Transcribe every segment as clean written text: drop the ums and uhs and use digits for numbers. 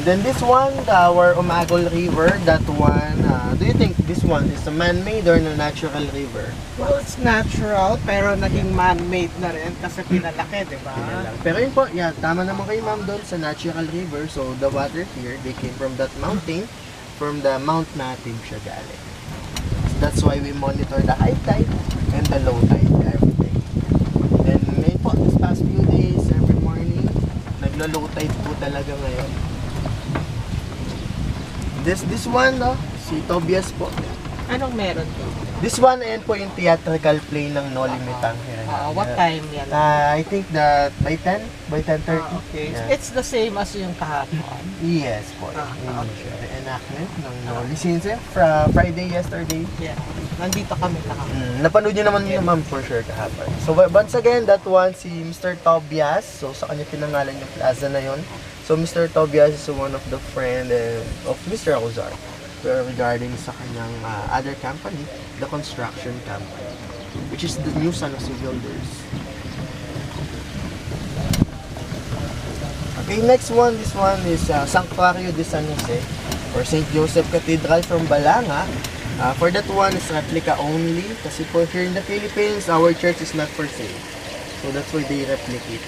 And then this one, our Umagol River, that one, do you think this one is a man-made or a natural river? Well, it's natural, pero naging man-made na rin kasi pinalaki, di ba? Pero yun po, yeah, tama naman kayo ma'am doon sa natural river. So the water here, they came from that mountain, from the Mount Natim siya galing. That's why we monitor the high tide and the low tide every day. Then ngayon po, this past few days, every morning, naglo-low tide po talaga ngayon. This one, no? Si Tobias po. Anong meron to? This one, ayan po yung theatrical play ng No Limitang here. What time yan? I think that by 10, by 10:30. Okay. Yeah. It's the same as yung kahapon. Yes po. Yun okay. siya. The enactment ng Noli since Friday, yesterday. Yeah. Nandito kami kahapon. Napanood nyo naman yun ma'am for sure kahapon. So once again, that one si Mr. Tobias. So sa kanya pinangalan yung plaza na yun. So Mr. Tobias is one of the friend of Mr. Ozar. Regarding sa kanyang other company, the construction company, which is the New San Jose Builders. Okay, next one, this one is Sanctuario de San Jose or St. Joseph Cathedral from Balanga. For that one, is replica only kasi po here in the Philippines, our church is not for sale. So that's why they replicate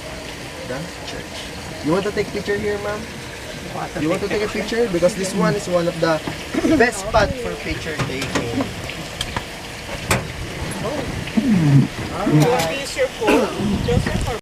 the church. You want to take picture here, ma'am? You want to take a picture? Because this one is one of the best spot for picture taking. What is your phone? Joseph or